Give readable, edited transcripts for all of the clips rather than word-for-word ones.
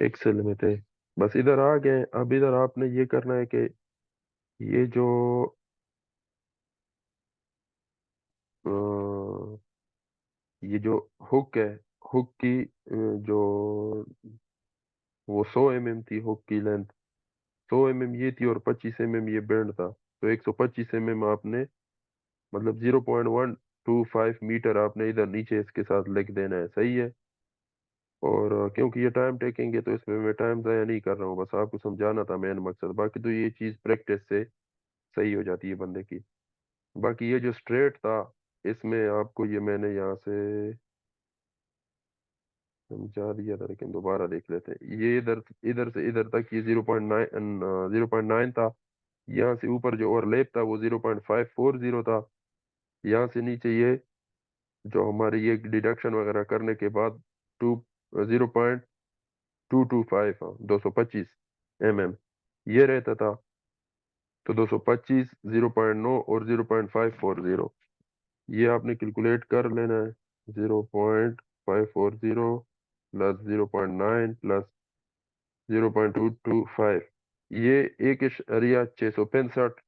Excel में थे। बस इधर आ गए। अब इधर आपने ये करना है कि ये जो अ, ये जो हुक है, हुक की जो वो 100 mm थी हुक की लेंथ। 100 mm ये थी और 25 mm ये बैंड था, तो 125 mm आपने मतलब 0.125 मीटर आपने इधर नीचे इसके साथ लिख देना है, सही है। और क्योंकि ये टाइम टेकिंग है तो इसमें मैं टाइम ज़ाया नहीं कर रहा हूँ, बस आपको समझाना था मेन मकसद। बाकी तो ये चीज़ प्रैक्टिस से सही हो जाती है बंदे की। बाकी ये जो स्ट्रेट था, इसमें आपको ये मैंने यहाँ से समझा दिया था, लेकिन दोबारा देख लेते हैं। ये इधर इधर से इधर तक ये 0.9 था। यहाँ से ऊपर जो ओवरलैप था वो 0.540 था। यहाँ से नीचे ये जो हमारी ये डिडक्शन वगैरह करने के बाद टू 0.225, हाँ 225 mm ये रहता था। तो 225, 0.9 और 0.540 ये आपने कैलकुलेट कर लेना है। 0.540 प्लस 0.9 प्लस 0.225, ये एक इशरिया 665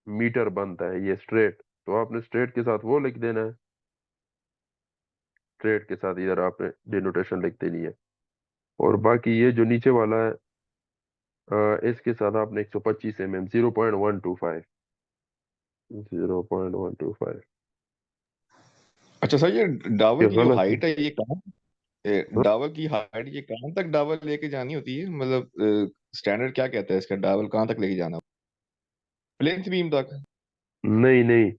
मीटर बनता है ये स्ट्रेट। तो आपने स्ट्रेट के साथ वो लिख देना है, स्ट्रेट के साथ इधर आपने डिनोटेशन लिख देनी है। और बाकी ये जो नीचे वाला है इसके साथ आपने 125 mm, 0.125, 0.125। अच्छा सर, ये ये डावल की जो गलत है। हाइट है ये कहाँ, हाँ? डावल की हाइट ये कहाँ तक डावल लेके जानी होती है, मतलब स्टैंडर्ड क्या कहता है इसका, डावल कहाँ तक लेके जाना, प्लेन बीम तक? नहीं नहीं,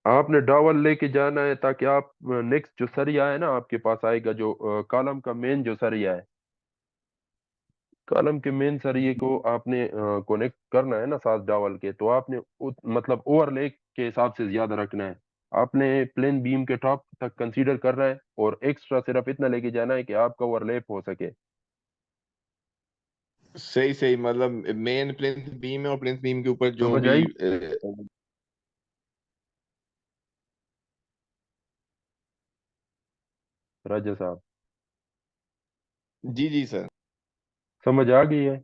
आपने डॉवल लेके जाना है ताकि आप नेक्स्ट जो सरिया है ना आपके पास आएगा, जो कॉलम का मेन जो सरिया है, कॉलम के मेन सरिये को आपने कनेक्ट करना है ना साथ डॉवल के, तो आपने मतलब ओवरलेक के हिसाब से ज्यादा रखना है। आपने प्लेन बीम के टॉप तक कंसीडर करना है और एक्स्ट्रा सिर्फ इतना लेके जाना है कि आपका ओवरलैप हो सके। सही सही, मतलब मेन प्लेन बीम है और प्लेन बीम के ऊपर जो समझ भी आई राजा साहब? जी जी सर। समझ आ गई है?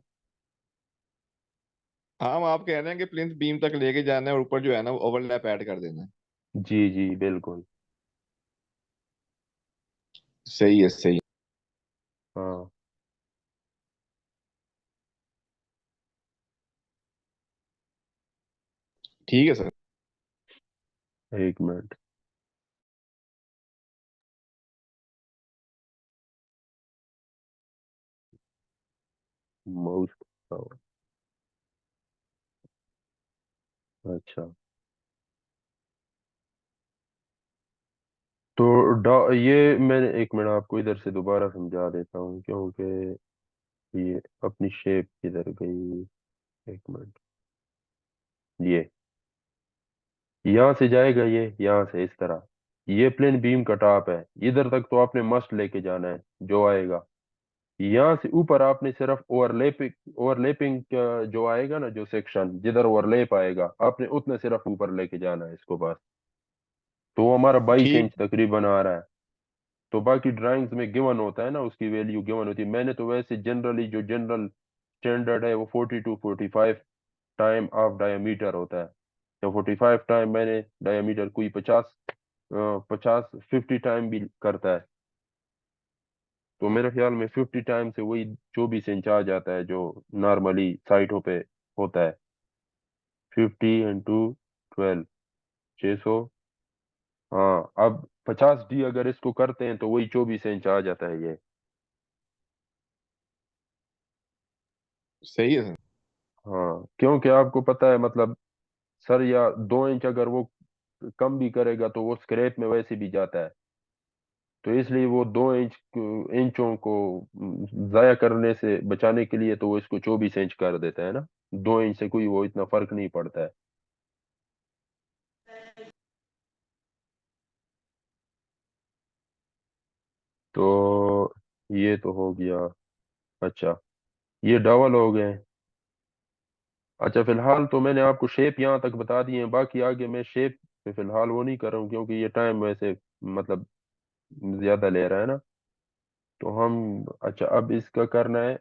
हाँ, हम आप कह रहे हैं कि प्लिंथ बीम तक लेके जाना है और ऊपर जो है ना वो ओवरलैप ऐड कर देना है। जी जी बिल्कुल। सही है सही है। हाँ, ठीक है सर। एक मिनट। माउस। अच्छा, तो ये मैंने एक मिनट आपको इधर से दोबारा समझा देता हूँ, क्योंकि ये अपनी शेप किधर गई। एक मिनट। ये यहाँ से जाएगा, ये यहाँ से इस तरह, ये प्लेन बीम का टॉप है, इधर तक तो आपने मस्ट लेके जाना है जो आएगा। यहाँ से ऊपर आपने सिर्फ ओवरलैपिंग, ओवरलैपिंग जो आएगा ना, जो सेक्शन जिधर ओवरलैप आएगा आपने उतने सिर्फ ऊपर लेके जाना है इसको बस। तो वो हमारा 22 इंच ठीक। तकरीबन आ रहा है। तो बाकी ड्राइंग्स में गिवन होता है ना, उसकी वैल्यू गिवन होती है। मैंने तो वैसे जनरली जो जनरल स्टैंडर्ड है वो 40 to 45 टाइम ऑफ डायमीटर होता है। तो 45 टाइम मैंने डायमीटर, कोई 50 50 टाइम भी करता है। तो मेरे ख्याल में 50 टाइम से वही 24 इंच आ जाता है जो नॉर्मली साइटों पे होता है। 50 × 12, 600। हाँ, अब 50D अगर इसको करते हैं तो वही 24 इंच आ जाता है ये। सही है सर। हाँ, क्योंकि आपको पता है मतलब सर, या 2 इंच अगर वो कम भी करेगा तो वो स्क्रैप में वैसे भी जाता है। तो इसलिए वो 2 इंचों को जाया करने से बचाने के लिए तो वो इसको 24 इंच कर देता है ना। 2 इंच से कोई वो इतना फर्क नहीं पड़ता है। तो ये तो हो गया। अच्छा, ये डबल हो गए। अच्छा, फिलहाल तो मैंने आपको शेप यहाँ तक बता दी है, बाकी आगे मैं शेप पे फिलहाल वो नहीं कर रहा हूँ, क्योंकि ये टाइम वैसे मतलब ज्यादा ले रहा है ना। तो हम, अच्छा अब इसका करना है,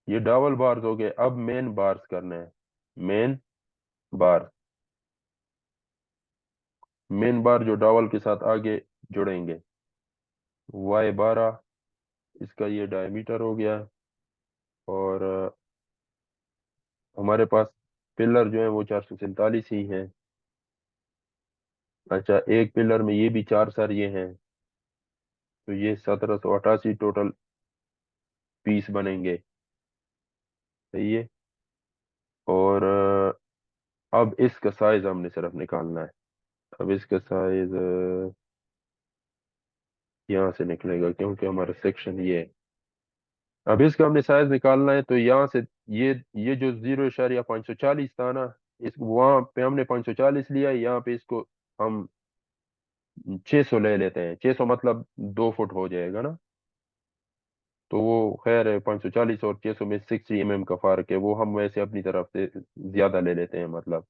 ये डबल बार्स हो गए, अब मेन बार्स करना है। मेन बार, मेन बार जो डबल के साथ आगे जुड़ेंगे। Y12, इसका ये डायमीटर हो गया। और हमारे पास पिलर जो है वो 447 ही हैं। अच्छा, एक पिलर में ये भी 4 सरिये हैं, तो ये 1788 टोटल पीस बनेंगे। सही है। और अब इसका साइज हमने सिर्फ निकालना है। अब इसका साइज यहाँ से निकलेगा, क्योंकि हमारा सेक्शन ये है। अब इसका हमने साइज निकालना है, तो यहाँ से ये जो 0.540 था ना, इस वहां पे हमने 540 लिया है, यहाँ पे इसको हम 600 ले लेते हैं। 600 मतलब 2 फुट हो जाएगा ना। तो वो खैर है, 540 और 600 में 60 mm का फर्क है, वो हम वैसे अपनी तरफ से ज्यादा ले लेते हैं मतलब।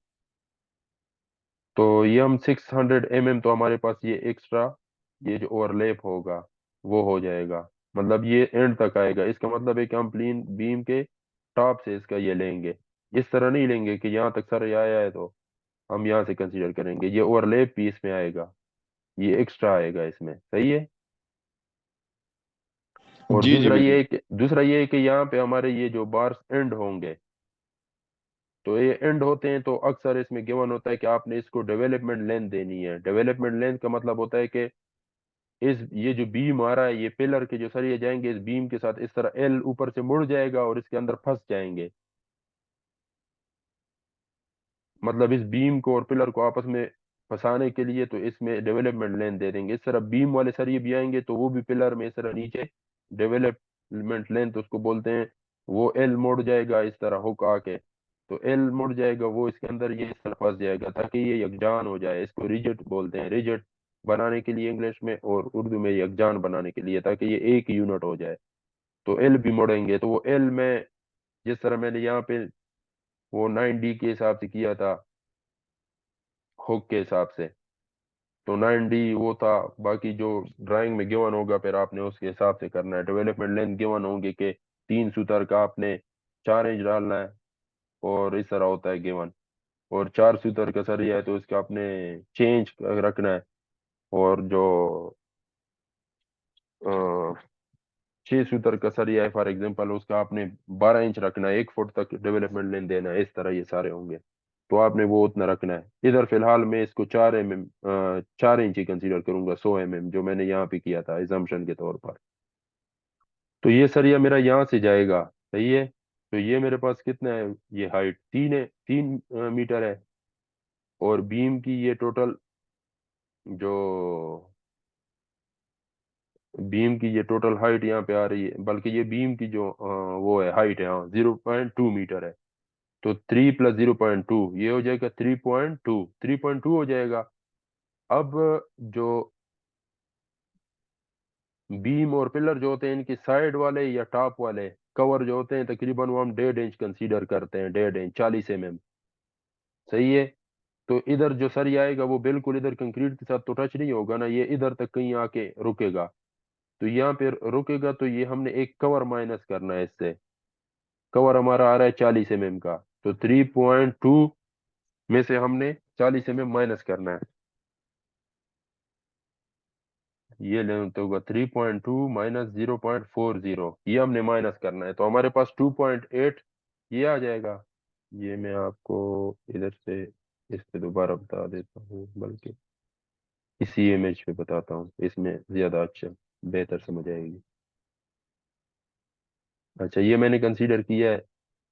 तो ये हम 600 mm, तो हमारे पास ये एक्स्ट्रा, ये जो ओवरलैप होगा वो हो जाएगा। मतलब ये एंड तक आएगा, इसका मतलब है कि हम प्लीन बीम के टॉप से इसका ये लेंगे। इस तरह नहीं लेंगे कि यहाँ तक सर ये आया है तो हम यहाँ से कंसीडर करेंगे, ये ओवरलैप पीस में आएगा, ये एक्स्ट्रा आएगा इसमें। सही है। और जी जी बिल्कुल। दूसरा ये है कि यहाँ पे हमारे ये जो बार्स एंड होंगे, तो ये एंड होते हैं, तो अक्सर इसमें गिवन होता है कि आपने इसको डेवलपमेंट लेंथ देनी है। डेवलपमेंट लेंथ का मतलब होता है कि इस ये जो बीम आ रहा है, ये पिलर के जो सरिये जाएंगे इस बीम के साथ, इस तरह एल ऊपर से मुड़ जाएगा और इसके अंदर फंस जाएंगे। मतलब इस बीम को और पिलर को आपस में फंसाने के लिए तो इसमें डेवलपमेंट लेंथ दे देंगे। इस तरह बीम वाले सरिये भी आएंगे तो वो भी पिलर में इस तरह नीचे डेवलपमेंट लेंथ उसको बोलते हैं। वो एल मुड़ जाएगा इस तरह हुक आके, तो एल मुड़ जाएगा, वो इसके अंदर ये इस तरह फंस जाएगा ताकि ये यकजान हो जाए। इसको रिजिड बोलते हैं, रिजिड बनाने के लिए इंग्लिश में, और उर्दू में यकजान बनाने के लिए, ताकि ये एक यूनिट हो जाए। तो एल भी मुड़ेंगे, तो वो एल में जिस तरह मैंने यहाँ पे वो 9D के हिसाब से किया था, हुक के हिसाब से, तो 9D वो था। बाकी जो ड्राइंग में गिवन होगा फिर आपने उसके हिसाब से करना है। डेवलपमेंट लेंथ गिवन होंगे कि 3 सूतर का आपने 4 इंच डालना है, और इस तरह होता है गिवन। और 4 सूतर का सरिया है तो इसका आपने चेंज रखना है। और जो 6 सूतर का सरिया है फॉर एग्जाम्पल, उसका आपने 12 इंच रखना है, 1 फुट तक डेवलपमेंट लेंथ देना है। इस तरह ये सारे होंगे, तो आपने वो उतना रखना है। इधर फिलहाल मैं इसको 4 इंच ही कंसीडर करूंगा, 100 mm जो मैंने यहाँ पे किया था एजम्पशन के तौर पर। तो ये सरिया मेरा यहाँ से जाएगा। सही है। तो ये मेरे पास कितना है, ये हाइट 3 मीटर है। और बीम की ये टोटल जो बीम की ये टोटल हाइट यहाँ पे आ रही है, बल्कि ये बीम की जो वो है हाइट है, हाँ 0.2 मीटर है। तो 3 + 0.2 ये हो जाएगा 3.2, 3.2 हो जाएगा। अब जो बीम और पिलर जो होते हैं, इनके साइड वाले या टॉप वाले कवर जो होते हैं, तकरीबन वो हम 1.5 इंच कंसीडर करते हैं, 1.5 इंच 40 mm। सही है। तो इधर जो सर ये आएगा वो बिल्कुल इधर कंक्रीट के साथ तो टच नहीं होगा ना, ये इधर तक कहीं आके रुकेगा। तो यहाँ पे रुकेगा, तो ये हमने एक कवर माइनस करना है इससे। कवर हमारा आ रहा है 40 mm का, तो 3.2 में से हमने 40 mm माइनस करना है। ये लेंथ तो होगा 3.2 - 0.40, ये हमने माइनस करना है, तो हमारे पास 2.8 ये आ जाएगा। ये मैं आपको इधर से इस पे दोबारा बता देता हूँ, बल्कि इसी इमेज पे बताता हूँ, इसमें ज्यादा अच्छा बेहतर समझ आएगी। अच्छा, ये मैंने कंसीडर किया है।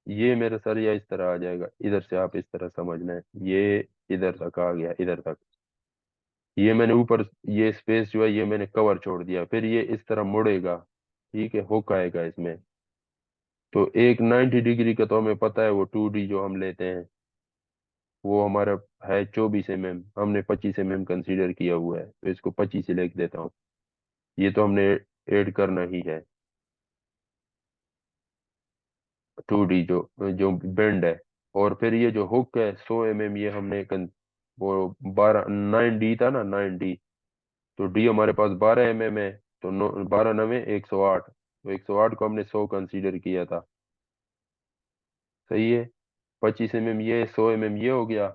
ये मेरा सर या इस तरह आ जाएगा, इधर से आप इस तरह समझना है। ये इधर तक आ गया, इधर तक। ये मैंने ऊपर ये स्पेस जो है ये मैंने कवर छोड़ दिया, फिर ये इस तरह मुड़ेगा। ठीक है, हुक आएगा इसमें। तो एक 90 डिग्री का तो हमें पता है, वो 2D जो हम लेते हैं वो हमारा है 24 mm, हमने 25 mm कंसीडर किया हुआ है, तो इसको 25 से लिख देता हूँ। ये तो हमने ऐड करना ही है। 2D जो जो बेंड है। और फिर ये जो हुक है 100 mm, ये हमने वो 12 9D था ना, 9D। तो डी हमारे पास 12 mm है, तो 12 9 108, तो 108 को हमने 100 कंसीडर किया था। सही है। 25 mm ये, 100 mm ये हो गया।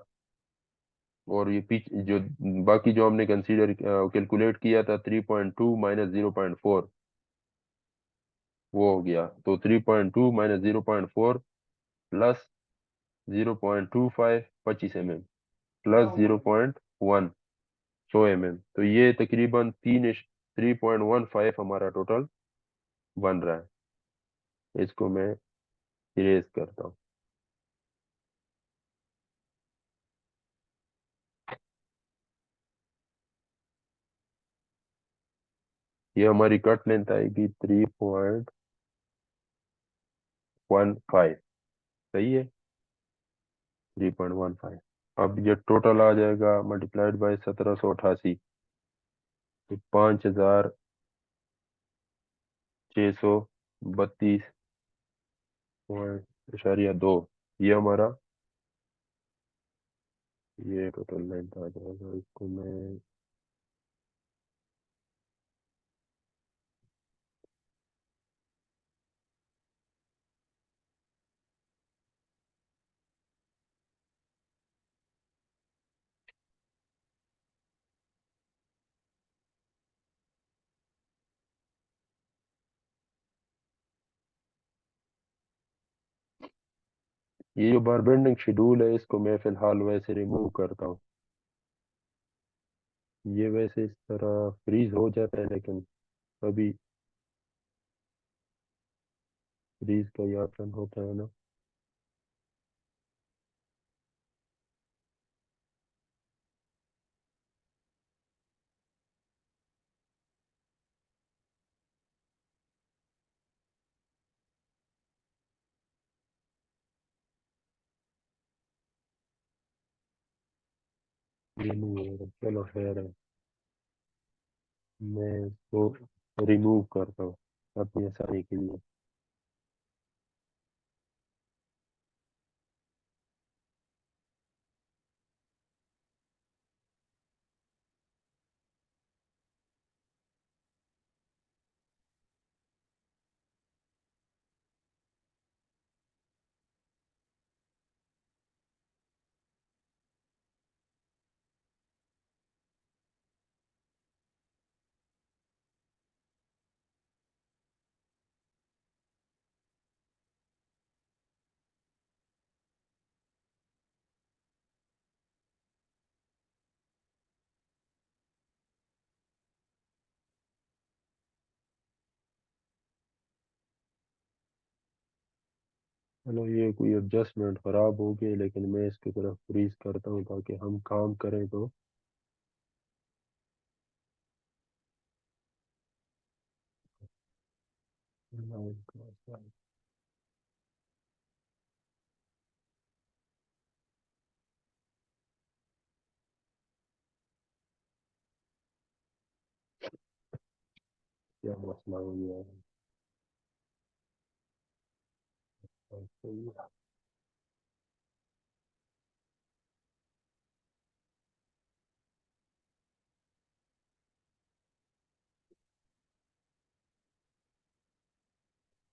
और ये पीछे जो बाकी जो हमने कंसीडर कैलकुलेट किया था 3.2 माइनस 0.4, वो हो गया। तो 3.2 minus 0.4 plus 0.25 25 mm plus 0.1 100 mm, तो ये तकरीबन 3:3.15 हमारा टोटल बन रहा है। इसको मैं इरेज करता हूँ। ये हमारी कट लेंथ आएगी 3.15। सही है, 3.15। अब ये टोटल आ जाएगा मल्टीप्लाइड बाय 1788, तो 5632.2, ये हमारा ये टोटल लेंथ आ जाएगा। इसको मैं ये जो बार बेंडिंग शेड्यूल है इसको मैं फिलहाल वैसे रिमूव करता हूँ। ये वैसे इस तरह फ्रीज हो जाता है, लेकिन कभी फ्रीज का ये ऑप्शन होता है ना। ये नहीं हो रहा, चलो खैर है, मैं इसको रिमूव करता हूँ अपनी आसानी के लिए। चलो ये कोई एडजस्टमेंट खराब हो गई, लेकिन मैं इसकी तरफ फ्रीज करता हूँ ताकि हम काम करें तो। क्या मसला हो गया है? सही है।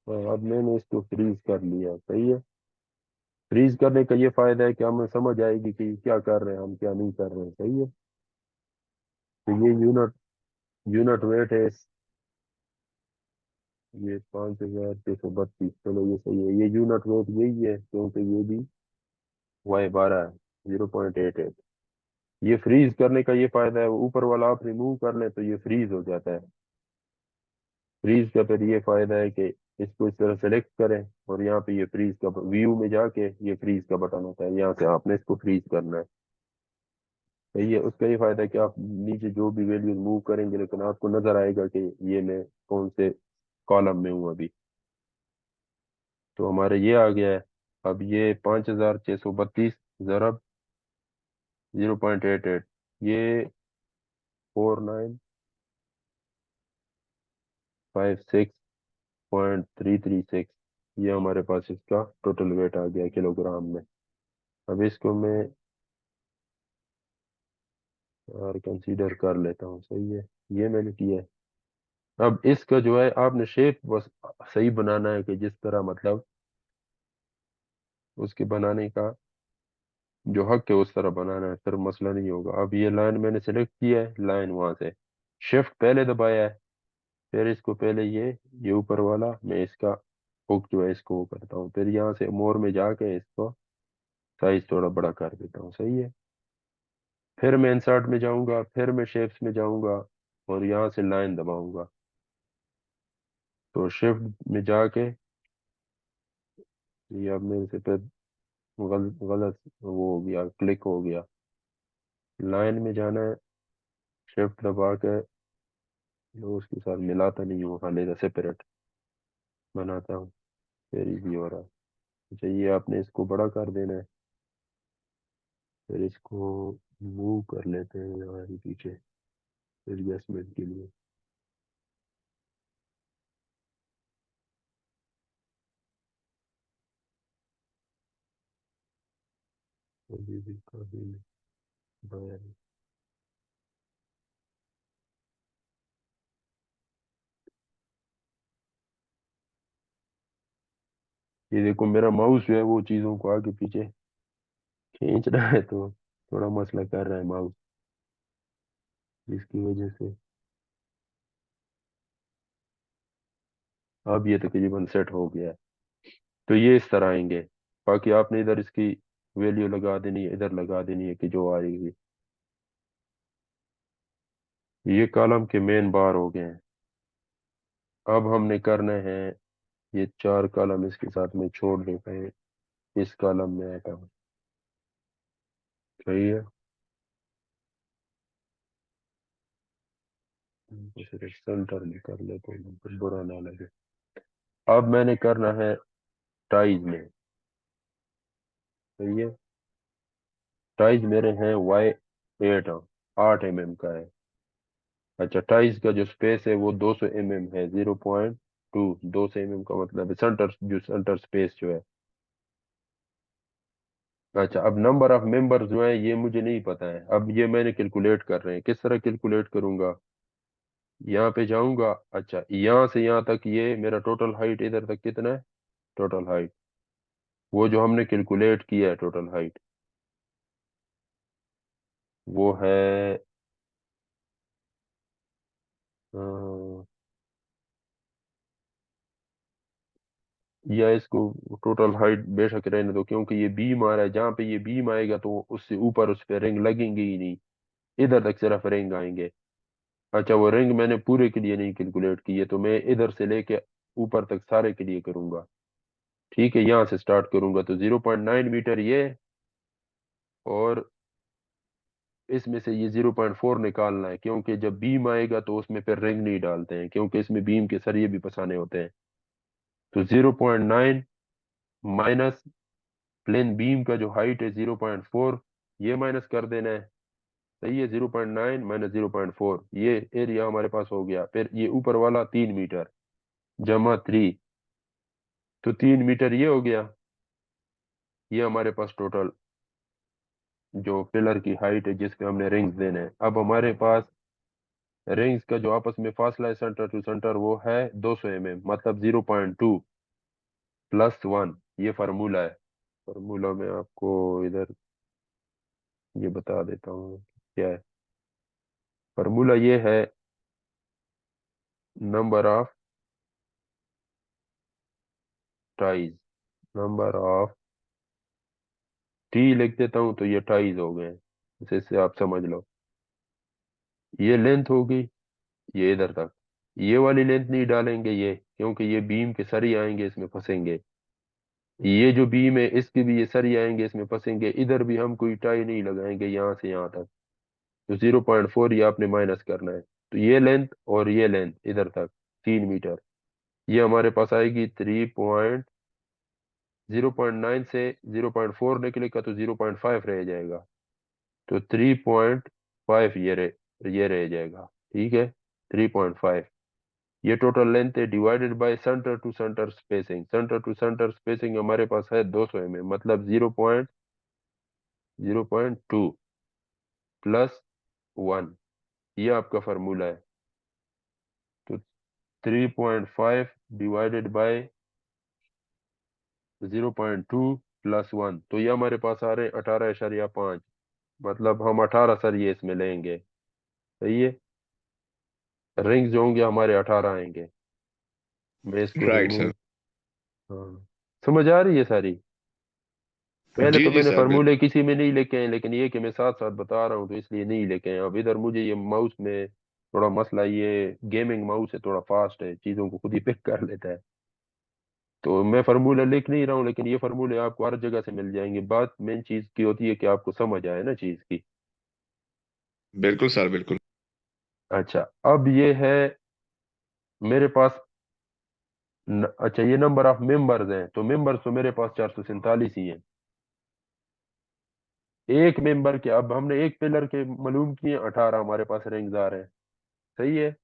हाँ, अब मैंने इसको फ्रीज कर लिया। सही है। फ्रीज करने का ये फायदा है कि हमें समझ आएगी कि क्या कर रहे हैं हम, क्या नहीं कर रहे हैं। सही है। तो ये यूनिट यूनिट वेट है ये 5632। चलो ये सही है, ये यूनिट वेट यही है क्योंकि ये भी Y12 है, 0.88। ये फ्रीज करने का ये फायदा है, ऊपर वाला आप रिमूव कर लें तो ये फ्रीज हो जाता है। फ्रीज का फिर ये फायदा है कि इसको इस तरह सेलेक्ट करें और यहाँ पे ये फ्रीज का व्यू में जाके ये फ्रीज का बटन होता है, यहाँ से आपने इसको फ्रीज करना है। तो ये उसका ये फायदा है कि आप नीचे जो भी वैल्यू मूव करेंगे लेकिन आपको नजर आएगा कि ये मैं कौन से कॉलम में हूँ अभी। तो हमारे ये आ गया है। अब ये 5632 ज़रब 0.88, ये 4956.336, ये हमारे पास इसका टोटल वेट आ गया किलोग्राम में। अब इसको मैं और कंसीडर कर लेता हूँ। सही है, ये मैंने किया है। अब इसका जो है आपने शेप बस सही बनाना है कि जिस तरह मतलब उसके बनाने का जो हक है उस तरह बनाना है, फिर मसला नहीं होगा। अब ये लाइन मैंने सेलेक्ट किया है, लाइन वहां से शिफ्ट पहले दबाया है, फिर इसको पहले ये ऊपर वाला मैं इसका हुक जो है इसको वो करता हूँ, फिर यहाँ से मोर में जाके इसको साइज थोड़ा बड़ा कर देता हूँ, सही है। फिर मैं इंसर्ट में जाऊंगा, फिर मैं शेप्स में जाऊंगा और यहाँ से लाइन दबाऊंगा। तो शिफ्ट में जाके ये अब मेरे से फिर गलत वो हो गया, क्लिक हो गया। लाइन में जाना है, शिफ्ट दबा के जो उसके साथ मिलाता नहीं हूँ, हाँ लेता सेपरेट बनाता हूँ, फिर इजी हो रहा है। अच्छा ये आपने इसको बड़ा कर देना है, फिर इसको मूव कर लेते हैं यहाँ से पीछे एडजस्टमेंट के लिए। अभी भी काफी बाया है। ये देखो मेरा माउस जो है वो चीजों को आगे पीछे खींच रहा है, तो थोड़ा मसला कर रहा है माउस, जिसकी वजह से अब ये तकरीबन सेट हो गया है। तो ये इस तरह आएंगे। बाकी आपने इधर इसकी वैल्यू लगा देनी है, इधर लगा देनी है कि जो आएगी। ये कॉलम के मेन बार हो गए हैं। अब हमने करना है ये चार कॉलम इसके साथ में छोड़ देते हैं, इस कॉलम में आता हूँ, सही है। इनको सिर्फ सेंटर में कर लेते हैं फिर बुरा ना लगे। अब मैंने करना है टाइज में, सही है। टाइज मेरे हैं Y8, 8 mm का है। अच्छा टाइज का जो स्पेस है वो 200 mm है, 0.2, 200 mm का मतलब है सेंटर, जो सेंटर स्पेस जो है। अच्छा अब नंबर ऑफ मेंबर्स जो है ये मुझे नहीं पता है, अब ये मैंने कैलकुलेट कर रहे हैं, किस तरह कैलकुलेट करूंगा। यहाँ पे जाऊंगा, अच्छा यहाँ से यहाँ तक ये मेरा टोटल हाइट इधर तक कितना है, टोटल हाइट वो जो हमने कैलकुलेट किया है टोटल हाइट वो है अ, या इसको टोटल हाइट बेशक रहने दो, क्योंकि ये बीम आ रहा है, जहाँ पे ये बीम आएगा तो उससे ऊपर उस पर रिंग लगेंगे ही नहीं, इधर तक सिर्फ रिंग आएंगे। अच्छा वो रिंग मैंने पूरे के लिए नहीं कैलकुलेट की है, तो मैं इधर से लेके ऊपर तक सारे के लिए करूंगा। ठीक है यहाँ से स्टार्ट करूंगा, तो 0.9 मीटर ये, और इसमें से ये 0.4 निकालना है, क्योंकि जब बीम आएगा तो उसमें फिर रिंग नहीं डालते हैं, क्योंकि इसमें बीम के सरिये भी फंसाने होते हैं। तो 0.9 माइनस प्लेन बीम का जो हाइट है 0.4, ये माइनस कर देना है, सही है। 0.9 माइनस 0.4, ये एरिया हमारे पास हो गया। फिर ये ऊपर वाला 3 मीटर जमा 3, तो 3 मीटर ये हो गया। ये हमारे पास टोटल जो पिलर की हाइट है जिसपे हमने रिंग्स देने हैं। अब हमारे पास रिंग्स का जो आपस में फासला है सेंटर टू सेंटर वो है 200 mm, मतलब 0.2 +1, ये फार्मूला है। फार्मूला में आपको इधर ये बता देता हूँ क्या है। फार्मूला ये है, number of ties, number of T लिख देता हूँ तो ये टाइज हो गए, इसे से आप समझ लो। ये लेंथ होगी ये इधर तक, ये वाली लेंथ नहीं डालेंगे ये, क्योंकि ये बीम के सरी आएंगे इसमें फंसेंगे। ये जो बीम है इसके भी ये सरी आएंगे इसमें फंसेंगे, इधर भी हम कोई टाई नहीं लगाएंगे यहाँ से यहाँ तक। तो 0.4 ये आपने माइनस करना है, तो ये लेंथ और ये लेंथ इधर तक 3 मीटर, ये हमारे पास आएगी 0.9 से 0.4 निकलेगा तो 0.5 रह जाएगा, तो 3.5 ये रह जाएगा, ठीक है। 3.5 ये टोटल लेंथ है, divided by centre to centre spacing. Centre to centre spacing हमारे पास है 200 mm, मतलब 0.2 +1, ये आपका फार्मूला है। तो 3.5 डिवाइडेड बाय 0.2 प्लस 1, तो ये हमारे पास आ रहे हैं 18.5। मतलब हम 18 सरिये इसमें लेंगे। सही है। रिंग्स जो होंगे हमारे 18 आएंगे। मैं इसको राइट रिमूव। सर। हाँ, समझ आ रही है सारी। पहले जी तो जी मैंने सर, फार्मूले बिल्कुल। किसी में नहीं लेके आए, लेकिन ये कि मैं साथ साथ बता रहा हूँ तो इसलिए नहीं लेके आए। अब इधर मुझे ये माउस में थोड़ा मसला, ये गेमिंग माउस है, थोड़ा फास्ट है, चीज़ों को खुद ही पिक कर लेता है। तो मैं फार्मूला लिख नहीं रहा हूँ, लेकिन ये फार्मूले आपको हर जगह से मिल जाएंगे। बात मेन चीज़ की होती है कि आपको समझ आए ना चीज़ की। बिल्कुल सर, बिल्कुल। अच्छा, अब ये है मेरे पास अच्छा, ये नंबर ऑफ मेंबर्स हैं, तो मेंबर्स तो मेरे पास 447 ही हैं। एक मेंबर के, अब हमने एक पिलर के मालूम किए 18 हमारे पास रिंग्स आ रहे हैं। सही है।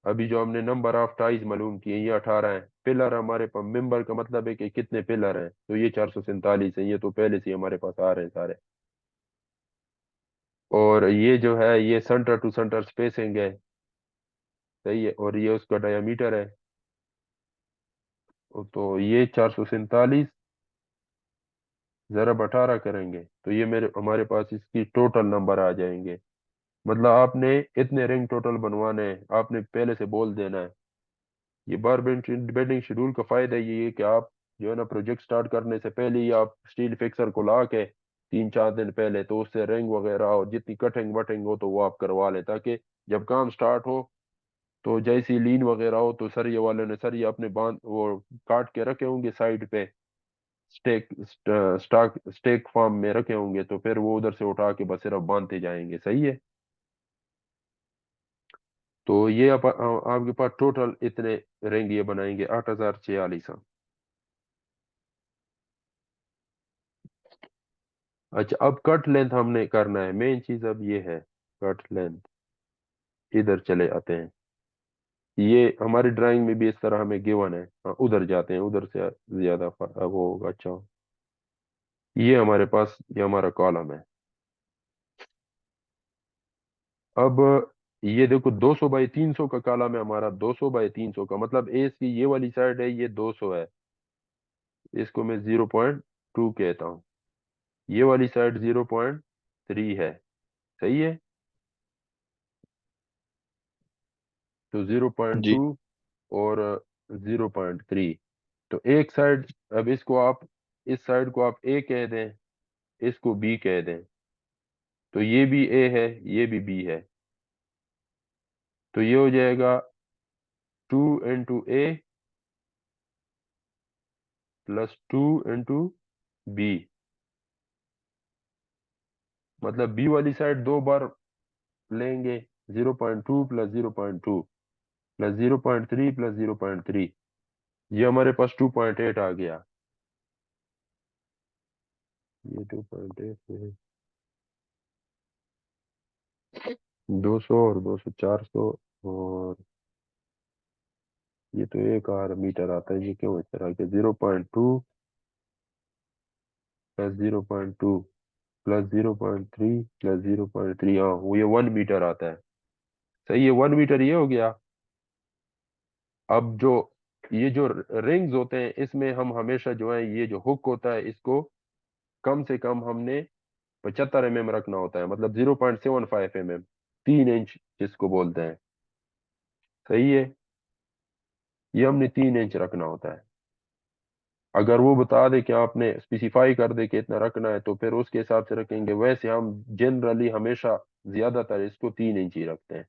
अभी जो हमने नंबर ऑफ टाइज मालूम किए ये 18 हैं। पिलर हमारे पास, मेंबर का मतलब है कि कितने पिलर हैं, तो ये 447 है। ये तो पहले से ही हमारे पास आ रहे हैं सारे। और ये जो है ये सेंटर टू सेंटर स्पेसिंग है। सही है। और ये उसका डायमीटर है। तो ये 447 ज़रब 18 करेंगे तो ये मेरे हमारे पास इसकी टोटल नंबर आ जाएंगे। मतलब आपने इतने रिंग टोटल बनवाने हैं, आपने पहले से बोल देना है। ये बार बेंडिंग शेड्यूल का फायदा ये है कि आप जो है ना प्रोजेक्ट स्टार्ट करने से पहले ही आप स्टील फिक्सर को ला के 3-4 दिन पहले तो उससे रिंग वगैरह और जितनी कटिंग वटिंग हो तो वो आप करवा लें, ताकि जब काम स्टार्ट हो तो जैसी लीन वगैरह हो तो सरिये वाले ने सरिये अपने बांध वो काट के रखे होंगे साइड पे, स्टेक स्टॉक स्टेक फार्म में रखे होंगे, तो फिर वो उधर से उठा के बस सिर्फ बांधते जाएंगे। सही है। तो ये आपके पास टोटल इतने रिंग ये बनाएंगे 8,046। अच्छा, अब कट लेंथ हमने करना है, मेन चीज अब ये है कट लेंथ। इधर चले आते हैं। ये हमारी ड्राइंग में भी इस तरह हमें गिवन है। हाँ, उधर जाते हैं, उधर से ज्यादा अब वो होगा। अच्छा, ये हमारे पास ये हमारा कॉलम है। अब ये देखो 200 बाई 300 का कॉलम है हमारा। 200 बाई 300 का मतलब ए की ये वाली साइड है, ये 200 है। इसको मैं 0.2 कहता हूँ। ये वाली साइड 0.3 है। सही है। तो जी 0.2 और 0.3। तो एक साइड, अब इसको आप, इस साइड को आप ए कह दें, इसको बी कह दें, तो ये भी ए है, ये भी बी है। तो ये हो जाएगा 2 इंटू ए प्लस 2 इंटू बी। मतलब बी वाली साइड दो बार लेंगे। 0.2 प्लस 0.2 प्लस 0.3 प्लस 0.3, ये हमारे पास 2.8 आ गया। ये 2.8 200 और 200 400। और ये तो 1 मीटर आता है, ये क्यों इस तरह के 0.2 प्लस 0.2 प्लस 0.3 प्लस 0.3, हाँ वो ये 1 मीटर आता है। सही है, 1 मीटर ये हो गया। अब जो ये जो रिंग्स होते हैं इसमें हम हमेशा जो है ये जो हुक होता है इसको कम से कम हमने 75 mm रखना होता है। मतलब 0.75 mm, 3 इंच जिसको बोलते हैं। सही है। ये हमने 3 इंच रखना होता है। अगर वो बता दे कि आपने स्पेसिफाई कर दे कि इतना रखना है तो फिर उसके हिसाब से रखेंगे। वैसे हम जनरली हमेशा ज्यादातर इसको 3 इंच ही रखते हैं।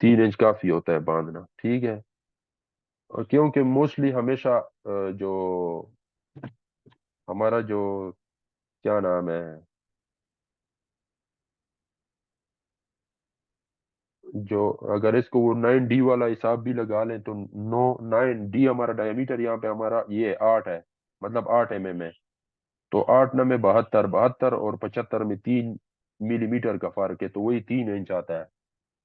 3 इंच काफी होता है बांधना। ठीक है। और क्योंकि मोस्टली हमेशा जो हमारा जो क्या नाम है, जो अगर इसको वो 9D वाला हिसाब भी लगा लें तो 9D हमारा डायमीटर यहाँ पे हमारा ये 8 है। मतलब 8 mm है। तो 8 9 में 72, 72 और 75 में 3 मिलीमीटर का फर्क है, तो वही 3 इंच आता है।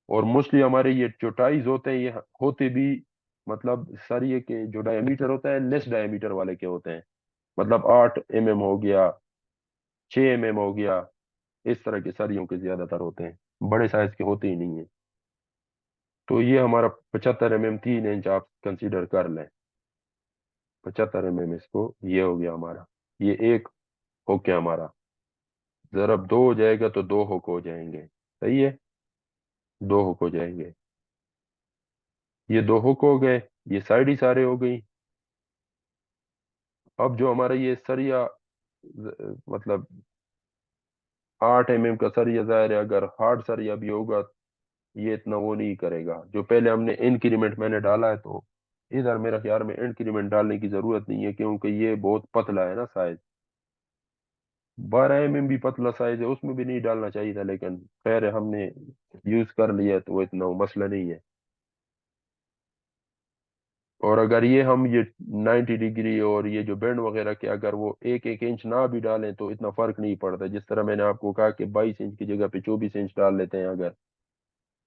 और मोस्टली हमारे ये जो टाइज होते हैं ये होते भी मतलब सरिये के जो डायमीटर होता है लेस डायमीटर वाले के होते हैं। मतलब 8 mm हो गया, 6 mm हो गया, इस तरह के सरियों के ज्यादातर होते हैं। बड़े साइज के होते ही नहीं है। तो ये हमारा 75 mm 3 इंच आप कंसीडर कर लें। 75 mm इसको, ये हो गया हमारा, ये एक हो गया हमारा। जरब दो हो जाएगा तो दो हुक हो जाएंगे, सही है, दो हुक हो जाएंगे। ये दो हुक हो गए, ये साइड ही सारे हो गई। अब जो हमारा ये सरिया, मतलब 8 mm का सरिया, जाहिर है अगर हार्ड सरिया भी होगा ये इतना वो नहीं करेगा। जो पहले हमने इंक्रीमेंट मैंने डाला है, तो इधर मेरा ख्याल में इंक्रीमेंट डालने की जरूरत नहीं है, क्योंकि ये बहुत पतला है ना साइज। 12 mm भी पतला साइज है, उसमें भी नहीं डालना चाहिए था, लेकिन खैर हमने यूज कर लिया तो वो इतना वो मसला नहीं है। और अगर ये हम ये 90 डिग्री और ये जो बैंड वगैरह के अगर वो एक एक इंच ना भी डालें तो इतना फर्क नहीं पड़ता। जिस तरह मैंने आपको कहा कि 22 इंच की जगह पे 24 इंच डाल लेते हैं अगर,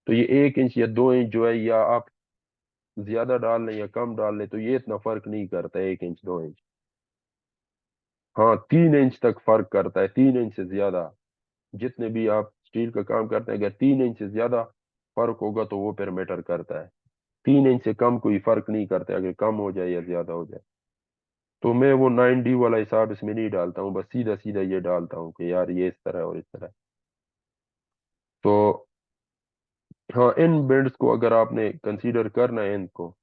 तो ये 1 इंच या 2 इंच जो है, या आप ज्यादा डाल लें या कम डाल लें, तो ये इतना फर्क नहीं करता 1 इंच 2 इंच। हाँ, 3 इंच तक फर्क करता है, 3 इंच से ज्यादा। जितने भी आप स्टील का काम करते हैं, अगर 3 इंच से ज्यादा फर्क होगा तो वो फिर मैटर करता है। 3 इंच से कम कोई फर्क नहीं करता, अगर कम हो जाए या ज्यादा हो जाए। तो मैं वो 9D वाला हिसाब इसमें नहीं डालता हूँ, बस सीधा सीधा ये डालता हूँ कि यार ये इस तरह और इस तरह। तो हाँ, इन बेंड्स को अगर आपने कंसीडर करना है इनको,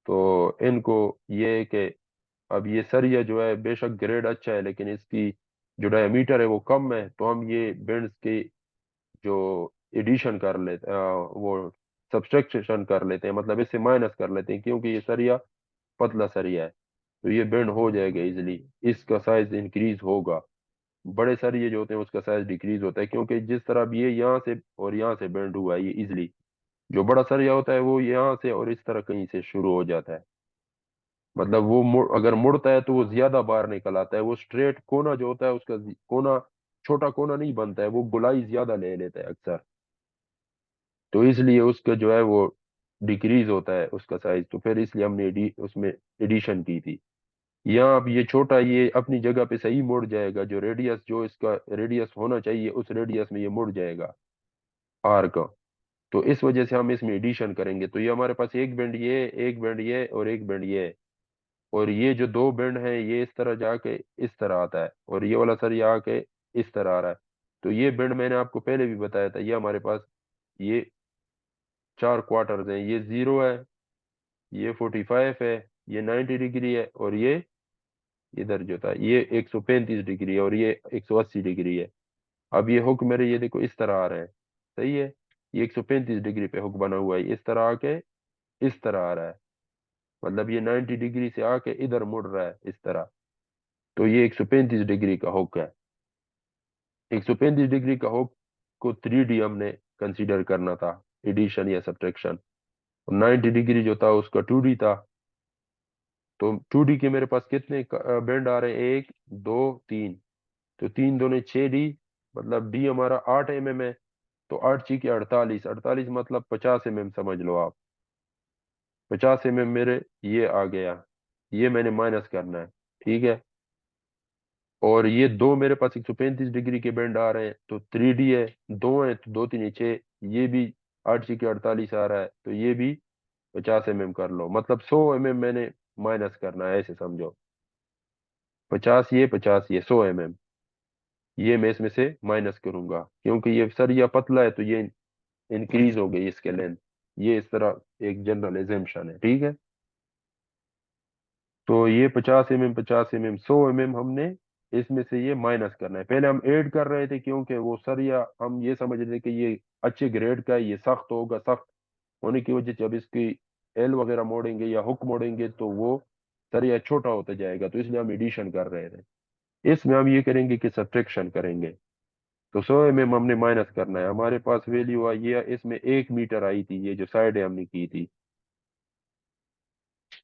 तो इनको ये है कि अब ये सरिया जो है बेशक ग्रेड अच्छा है, लेकिन इसकी जो डायमीटर है वो कम है, तो हम ये बेंड्स के जो एडिशन कर लेते वो सब्सट्रैक्शन कर लेते हैं, मतलब इससे माइनस कर लेते हैं, क्योंकि ये सरिया पतला सरिया है। तो ये बेंड हो जाएगा इजिली, इसका साइज इंक्रीज होगा। बड़े सरिये जो होते हैं उसका साइज डिक्रीज होता है, क्योंकि जिस तरह अब ये यहाँ से और यहाँ से बेंड हुआ है ये इजिली, जो बड़ा सरिया होता है वो यहाँ से और इस तरह कहीं से शुरू हो जाता है। मतलब वो अगर मुड़ता है तो वो ज्यादा बाहर निकल आता है। वो स्ट्रेट कोना जो होता है उसका कोना, छोटा कोना नहीं बनता है, वो गुलाई ज्यादा ले लेता है अक्सर। तो इसलिए उसका जो है वो डिक्रीज होता है उसका साइज। तो फिर इसलिए हमने उसमें एडिशन की थी। यहाँ अब ये छोटा, ये अपनी जगह पे सही मुड़ जाएगा, जो रेडियस जो इसका रेडियस होना चाहिए उस रेडियस में ये मुड़ जाएगा आर का। तो इस वजह से हम इसमें एडिशन करेंगे। तो ये हमारे पास एक बैंड ये, एक बैंड ये और एक बैंड ये है। और ये जो दो बैंड हैं ये इस तरह जाके इस तरह आता है, और ये वाला सर ये आके इस तरह आ रहा है। तो ये बैंड मैंने आपको पहले भी बताया था, ये हमारे पास ये 4 क्वार्टर्स हैं। ये 0 है, ये 45 है, ये 90 डिग्री है, और ये इधर जो था ये 135 डिग्री है, और ये 180 डिग्री है। अब ये हुक मेरे ये देखो इस तरह आ रहे हैं, सही है। ये 135 डिग्री पे हुक बना हुआ है, इस तरह आके इस तरह आ रहा है। मतलब ये 90 डिग्री से आके इधर मुड़ रहा है इस तरह। तो ये 135 डिग्री का हुक है। 135 डिग्री का हुक को 3D हमने कंसीडर करना था, एडिशन या सब्ट्रैक्शन। और 90 डिग्री जो था उसका 2D था। तो 2D के मेरे पास कितने बैंड आ रहे हैं, एक, दो, तीन। तो तीन दोने 6D, मतलब डी हमारा 8 mm है। तो 8 × 48, 48 मतलब 50 mm समझ लो आप। 50 mm मेरे ये आ गया, ये मैंने माइनस करना है, ठीक है। और ये दो मेरे पास 135 डिग्री के बैंड आ रहे हैं, तो 3D है, दो है तो दो तीन छः, ये भी 8 × 48 आ रहा है, तो ये भी 50 mm कर लो। मतलब 100 mm मैंने माइनस करना है, ऐसे समझो। 50 ये 50 ये 100 mm, ये मैं इसमें से माइनस करूंगा, क्योंकि ये सर या पतला है तो ये इंक्रीज हो गई इसके लेंथ। ये इस तरह एक जनरल एजम्पशन है, ठीक है। तो ये 50 mm 50 mm 100 mm हमने इसमें से ये माइनस करना है। पहले हम ऐड कर रहे थे, क्योंकि वो सरिया हम ये समझ रहे थे कि ये अच्छे ग्रेड का है, ये सख्त होगा। सख्त होने की वजह से जब इसकी एल वगैरह मोड़ेंगे या हुक मोड़ेंगे तो वो सरिया छोटा होता जाएगा, तो इसलिए हम एडिशन कर रहे थे। इसमें हम ये करेंगे कि सब्ट्रैक्शन करेंगे। तो 100 mm हमने माइनस करना है। हमारे पास वैल्यू आई है इसमें 1 मीटर आई थी, ये जो साइड हमने की थी।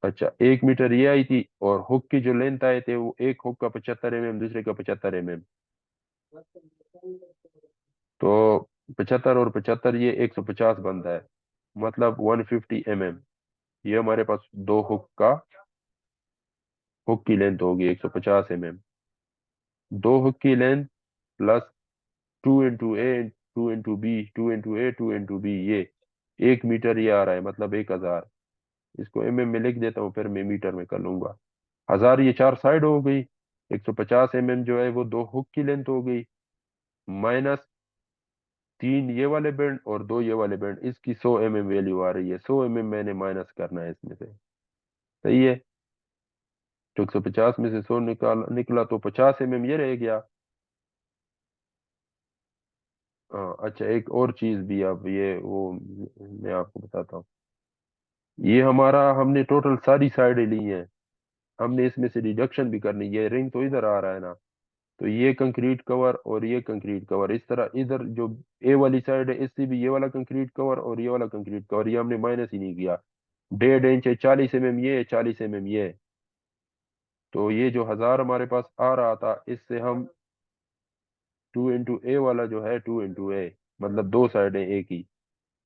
अच्छा, 1 मीटर ये आई थी, और हुक की जो लेंथ आए थे वो एक हुक का 75 mm, दूसरे का 75 mm। तो 75 और 75 ये 150 बनता है, मतलब 150 mm। ये हमारे पास दो हुक की लेंथ होगी 150 mm। दो हुक की लेंथ प्लस टू इंटू ए, 2 इंटू बी, ये 1 मीटर ये आ रहा है, मतलब 1,000। इसको में लिख देता हूँ, फिर मैं मीटर में कर लूंगा। 1,000 ये 4 साइड हो गई। 150 जो है वो 2 हुक की लेंथ हो गई, माइनस 3 ये वाले बैंड और 2 ये वाले बैंड, इसकी 100 वैल्यू आ रही है। 100 मैंने माइनस करना है इसमें से। सही है। तो 150 में से 100 निकला तो 50 ये रह गया। हाँ अच्छा, एक और चीज भी, अब ये वो मैं आपको बताता हूँ। ये हमारा, हमने टोटल सारी साइडें ली हैं, हमने इसमें से डिडक्शन भी करनी है। ये रिंग तो इधर आ रहा है ना, तो ये कंक्रीट कवर और ये कंक्रीट कवर, इस तरह इधर जो ए वाली साइड है इससे भी ये वाला कंक्रीट कवर और ये वाला कंक्रीट कवर, ये हमने माइनस ही नहीं किया। 1.5 इंच है, 40 ये है, 40 ये है। तो ये जो 1,000 हमारे पास आ रहा था, इससे हम 2 इंटू ए वाला जो है, 2 इंटू ए, मतलब 2 साइडें एक ही,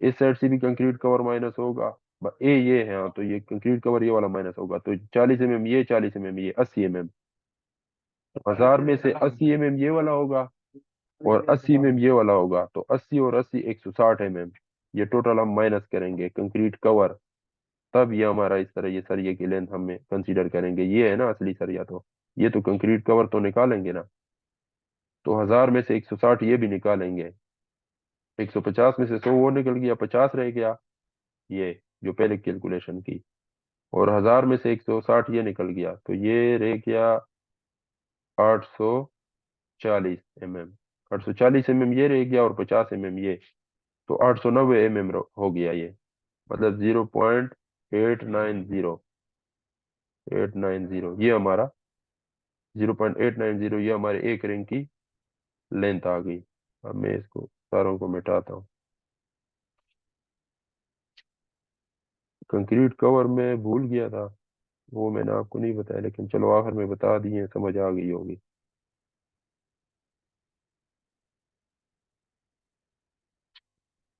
इस साइड से भी कंक्रीट कवर माइनस होगा। ए ये है, हाँ, तो ये कंक्रीट कवर ये वाला माइनस होगा, तो 40 ये, 40 ये, 80 1000 में से 80 ये वाला होगा और 80 ये वाला होगा, तो 80 और 80 160 ये टोटल हम माइनस करेंगे कंक्रीट कवर। तब ये हमारा इस तरह ये सरिये की लेंथ हमें कंसीडर करेंगे। ये है ना असली सरिया, तो ये तो कंक्रीट कवर तो निकालेंगे ना, तो 1,000 में से 160 ये भी निकालेंगे। 150 में से 100 वो निकल गया, 50 रह गया, ये जो पहले कैलकुलेशन की। और 1,000 में से 160 ये निकल गया, तो ये रह गया 840 mm। 840 ये रह गया और 50 ये, तो 890 हो गया ये, मतलब 0.890, ये हमारा 0.890 ये हमारे एक रिंग की लेंथ आ गई। अब मैं इसको सारों को मिटाता हूँ। कंक्रीट कवर में भूल गया था, वो मैंने आपको नहीं बताया, लेकिन चलो आखिर में बता दिए, समझ आ गई होगी।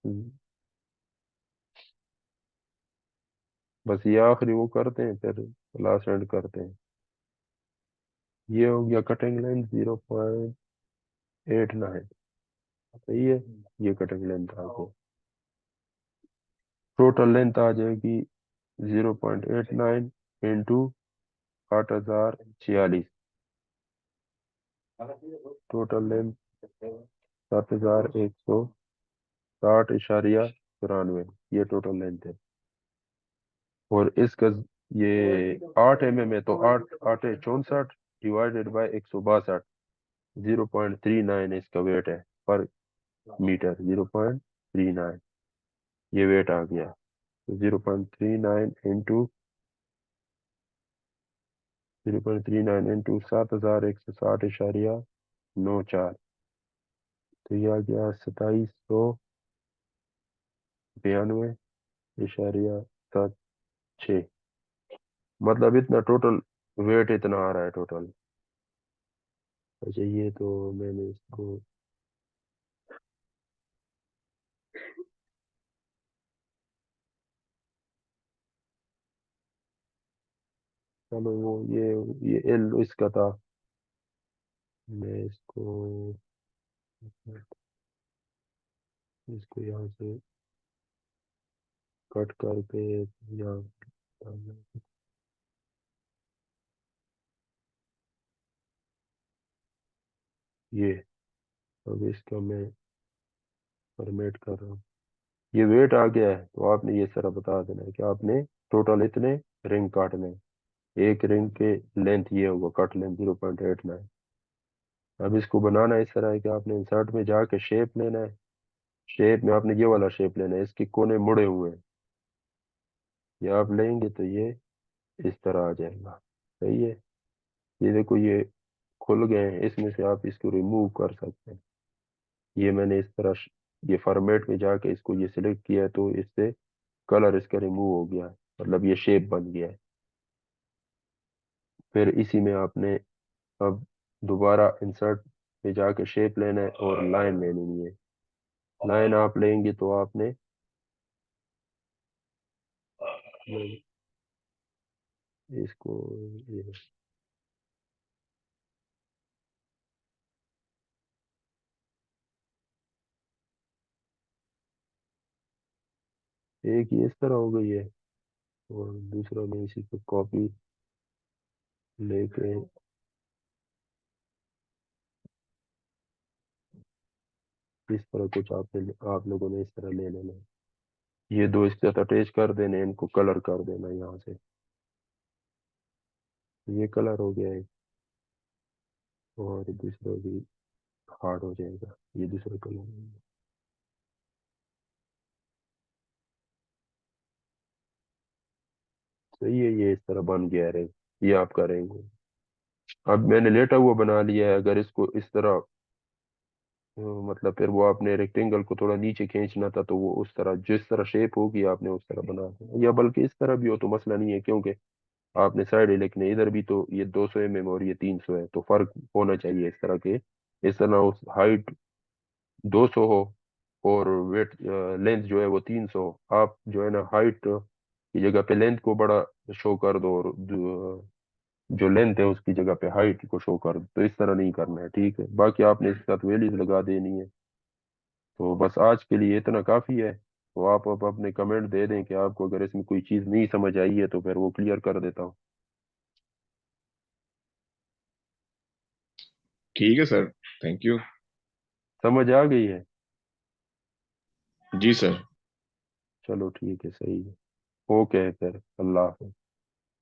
हम्म, बस ये आखिरी वो करते हैं, फिर लास्ट एंड करते हैं। ये हो गया कटिंग लेंथ 0.89। सही है। ये कटिंग लेंथ आ गई, टोटल लेंथ आ जाएगी 0.89 इंटू 8,046। टोटल लेंथ 7,160.94, ये टोटल लेंथ है। और इसका ये 8 है, तो 8 8 64 डिवाइडेड बाय 162, 0.39 इसका वेट है पर मीटर, 0.39 ये वेट आ गया। तो 0.39 इंटू 7,160.94, तो ये आ गया 2,792.76। मतलब इतना टोटल वेट इतना आ रहा है टोटल। अच्छा ये तो मैंने इसको, चलो वो ये एल इसका था, मैं इसको यहाँ से कट करके यहाँ डालना। ये अब इसका मैं फॉर्मेट कर रहा हूँ। ये वेट आ गया है, तो आपने ये सारा बता देना है कि आपने टोटल इतने रिंग काटने हैं। एक रिंग के लेंथ ये होगा, कट लेंथ 0.89। अब इसको बनाना इस तरह है कि आपने इंसर्ट में जाके शेप लेना है। शेप में आपने ये वाला शेप लेना है, इसके कोने मुड़े हुए हैं, ये आप लेंगे तो ये इस तरह आ जाएगा। सही है। ये देखो ये खुल गए हैं, इसमें से आप इसको रिमूव कर सकते हैं। ये मैंने इस तरह ये फॉर्मेट में जाके इसको ये सिलेक्ट किया है, तो इससे कलर इसका रिमूव हो गया है, मतलब ये शेप बन गया है। फिर इसी में आपने अब दोबारा इंसर्ट में जाके शेप लेना है और लाइन लेनी है। लाइन आप लेंगे तो आपने इसको ये एक ये इस तरह हो गई है, और दूसरा मैं इसी को कॉपी लेके, इस तरह कुछ आप लोगों ने इस तरह ले लेना है। ये दो इसके साथ अटैच कर देने, इनको कलर कर देना यहाँ से। ये कलर हो गया है, और दूसरा भी हार्ड हो जाएगा, ये दूसरा कलर हो गया। सही है, ये इस तरह बन गया है। ये आप करेंगे। अब मैंने लेटा हुआ बना लिया है, अगर इसको इस तरह मतलब फिर वो आपने रेक्टेंगल को थोड़ा नीचे खींचना था, तो वो उस तरह जिस तरह शेप होगी आपने उस तरह बना देना, या बल्कि इस तरह भी हो तो मसला नहीं है, क्योंकि आपने साइड है, लेकिन इधर भी तो ये 200 mm और ये 300 है, तो फर्क होना चाहिए इस तरह के। इस तरह उस हाइट 200 हो और वेट लेंथ जो है वो 300 हो, आप जो है ना हाइट की जगह पे लेंथ को बड़ा शो कर दो, और जो लेंथ है उसकी जगह पे हाइट को शो कर दो, तो इस तरह नहीं करना है, ठीक है। बाकी आपने इसके साथ वैल्यूज लगा देनी है। तो बस आज के लिए इतना काफी है। तो आप अब अपने कमेंट दे दें कि आपको अगर इसमें कोई चीज नहीं समझ आई है, तो फिर वो क्लियर कर देता हूँ। ठीक है सर। Thank you. समझ आ गई है? जी सर। चलो ठीक है, सही है। ओके फिर, अल्लाह हाफिज।